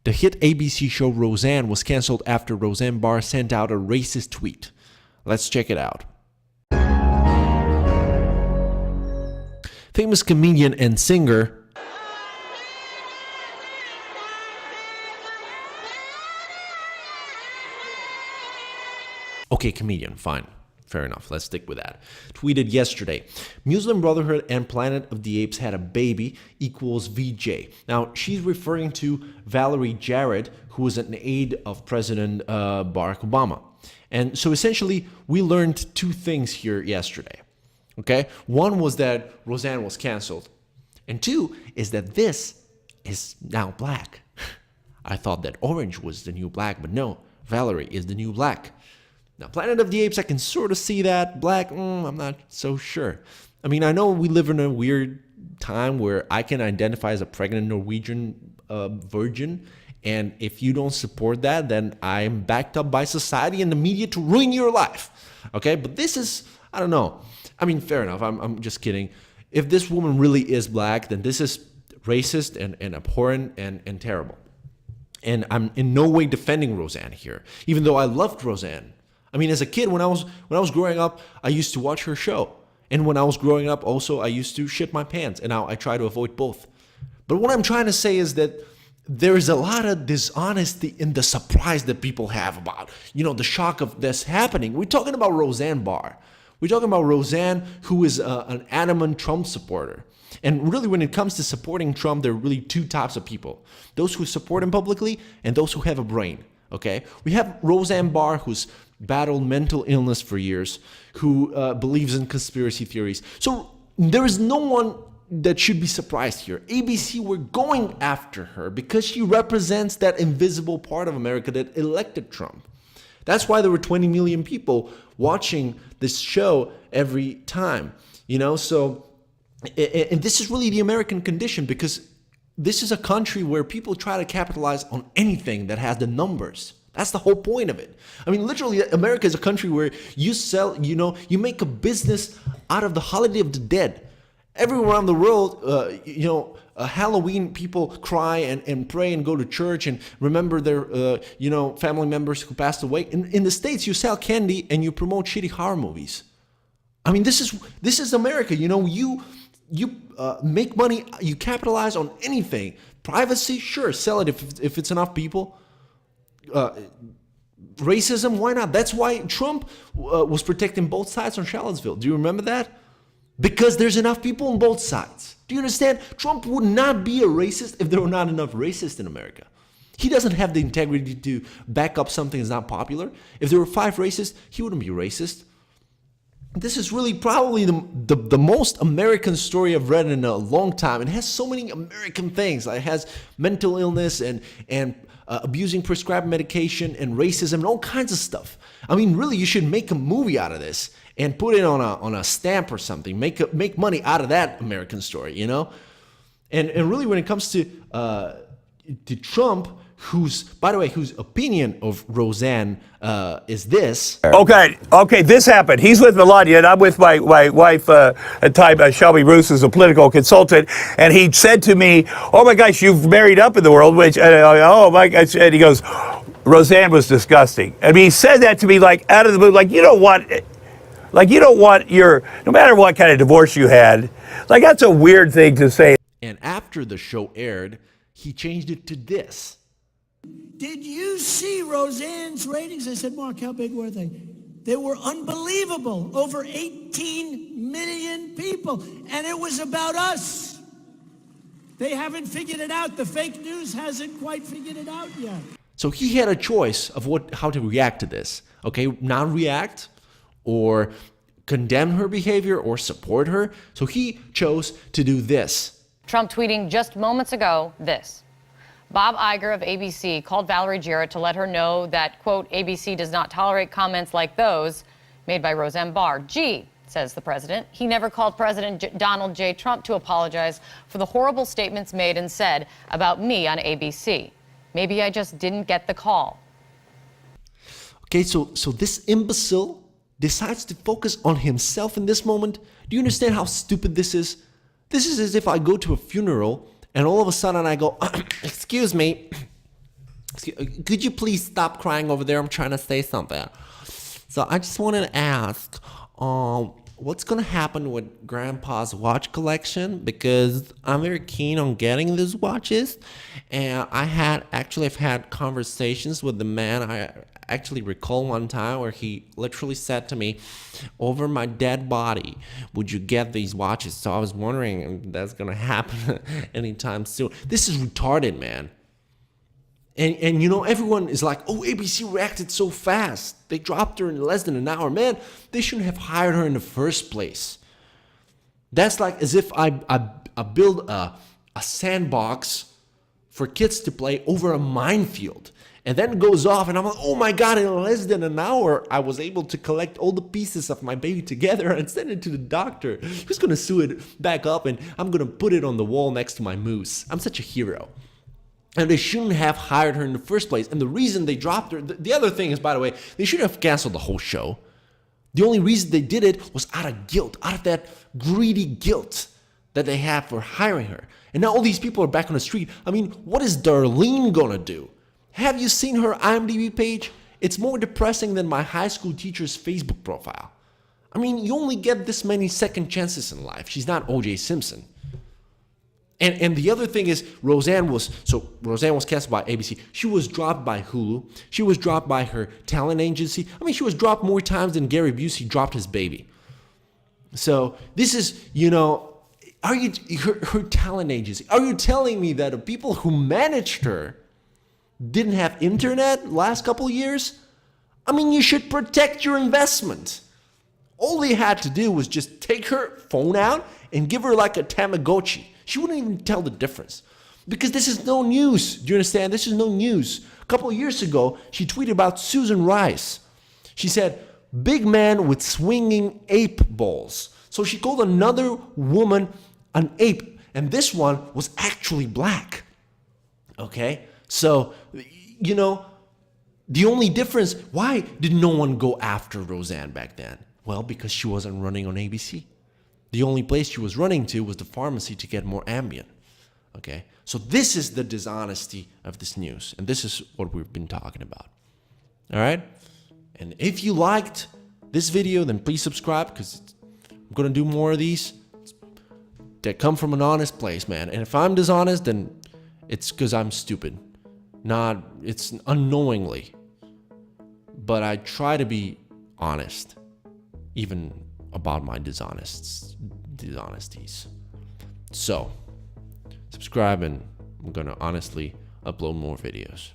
The hit ABC show Roseanne was canceled after Roseanne Barr sent out a racist tweet. Let's check it out. Famous comedian and singer Okay, comedian, fine. Fair enough, let's stick with that. Tweeted yesterday, Muslim Brotherhood and Planet of the Apes had a baby equals VJ. Now, she's referring to Valerie Jarrett, who was an aide of President Barack Obama. And so essentially, we learned two things here yesterday. Okay? One was that Roseanne was canceled. And two is that this is now black. I thought that orange was the new black, but no, Valerie is the new black. Now, Planet of the Apes, I can sort of see that. Black, I'm not so sure. I mean, I know we live in a weird time where I can identify as a pregnant Norwegian virgin. And if you don't support that, then I'm backed up by society and the media to ruin your life. Okay? But this is, I don't know. I mean, fair enough. I'm just kidding. If this woman really is black, then this is racist and abhorrent and terrible. And I'm in no way defending Roseanne here, even though I loved Roseanne. I mean, as a kid, when I was growing up, I used to watch her show. And when I was growing up, also, I used to shit my pants. And now I try to avoid both. But what I'm trying to say is that there is a lot of dishonesty in the surprise that people have about, the shock of this happening. We're talking about Roseanne Barr. We're talking about Roseanne, who is an adamant Trump supporter. And really, when it comes to supporting Trump, there are really two types of people. Those who support him publicly and those who have a brain. Okay? We have Roseanne Barr, who's battled mental illness for years, who believes in conspiracy theories. So there is no one that should be surprised here. ABC were going after her because she represents that invisible part of America that elected Trump. That's why there were 20 million people watching this show every time. So, and this is really the American condition, because this is a country where people try to capitalize on anything that has the numbers. That's the whole point of it. I mean, literally, America is a country where you sell, you make a business out of the holiday of the dead. Everywhere around the world, Halloween, people cry and pray and go to church and remember their, family members who passed away. In the States, you sell candy and you promote shitty horror movies. I mean, this is America. You make money, you capitalize on anything. Privacy, sure, sell it if it's enough people. Racism, why not? That's why Trump was protecting both sides on Charlottesville. Do you remember that? Because there's enough people on both sides. Do you understand? Trump would not be a racist if there were not enough racists in America. He doesn't have the integrity to back up something that's not popular. If there were 5 racists, he wouldn't be racist. This is really probably the most American story I've read in a long time. It has so many American things. It has mental illness and abusing prescribed medication and racism and all kinds of stuff. I mean, really, you should make a movie out of this and put it on a stamp or something. Make money out of that American story, And really, when it comes to Trump, whose opinion of Roseanne is this. Okay, this happened. He's with Melania, and I'm with my wife at time, Shelby Bruce, is a political consultant, and he said to me, "Oh my gosh, you've married up in the world," which, oh my gosh, and he goes, "Roseanne was disgusting." I mean, he said that to me like out of the blue, like you don't want no matter what kind of divorce you had, like that's a weird thing to say. And after the show aired, he changed it to this. Did you see Roseanne's ratings? I said, Mark, how big were they? They were unbelievable. Over 18 million people. And it was about us. They haven't figured it out. The fake news hasn't quite figured it out yet. So he had a choice of how to react to this. Okay, not react or condemn her behavior or support her. So he chose to do this. Trump tweeting just moments ago this. Bob Iger of ABC called Valerie Jarrett to let her know that, quote, ABC does not tolerate comments like those made by Roseanne Barr. Gee, says the president, he never called President Donald J. Trump to apologize for the horrible statements made and said about me on ABC. Maybe I just didn't get the call. Okay, so this imbecile decides to focus on himself in this moment. Do you understand how stupid this is? This is as if I go to a funeral and all of a sudden I go, excuse me, Could you please stop crying over there? I'm trying to say something. So I just wanted to ask, what's gonna happen with Grandpa's watch collection? Because I'm very keen on getting these watches, and I've had conversations with the man. I actually recall one time where he literally said to me, "Over my dead body, would you get these watches?" So I was wondering if that's gonna happen anytime soon. This is retarded, man. And you know, everyone is like, oh, ABC reacted so fast. They dropped her in less than an hour. Man, they shouldn't have hired her in the first place. That's like as if I build a sandbox for kids to play over a minefield. And then it goes off and I'm like, oh my God, in less than an hour, I was able to collect all the pieces of my baby together and send it to the doctor, who's going to sew it back up, and I'm going to put it on the wall next to my moose. I'm such a hero. And they shouldn't have hired her in the first place. And the reason they dropped her, the other thing is, by the way, they should have canceled the whole show. The only reason they did it was out of guilt, out of that greedy guilt that they have for hiring her. And now all these people are back on the street. I mean, what is Darlene gonna do? Have you seen her IMDb page? It's more depressing than my high school teacher's Facebook profile. I mean, you only get this many second chances in life. She's not O.J. Simpson. And the other thing is, Rosanne was cast by ABC. She was dropped by Hulu. She was dropped by her talent agency. I mean, she was dropped more times than Gary Busey dropped his baby. So this is, you know, her talent agency? Are you telling me that the people who managed her didn't have internet last couple of years? I mean, you should protect your investment. All they had to do was just take her phone out and give her like a Tamagotchi. She wouldn't even tell the difference. Because this is no news. Do you understand? This is no news. A couple of years ago, she tweeted about Susan Rice. She said, big man with swinging ape balls. So she called another woman an ape. And this one was actually black. Okay? So, you know, the only difference, why did no one go after Rosanne back then? Well, because she wasn't running on ABC. The only place she was running to was the pharmacy to get more Ambien. Okay? So this is the dishonesty of this news. And this is what we've been talking about. All right? And if you liked this video, then please subscribe, because I'm going to do more of these that come from an honest place, man. And if I'm dishonest, then it's because I'm stupid. It's unknowingly. But I try to be honest, even about my dishonesties. So, subscribe, and I'm gonna honestly upload more videos.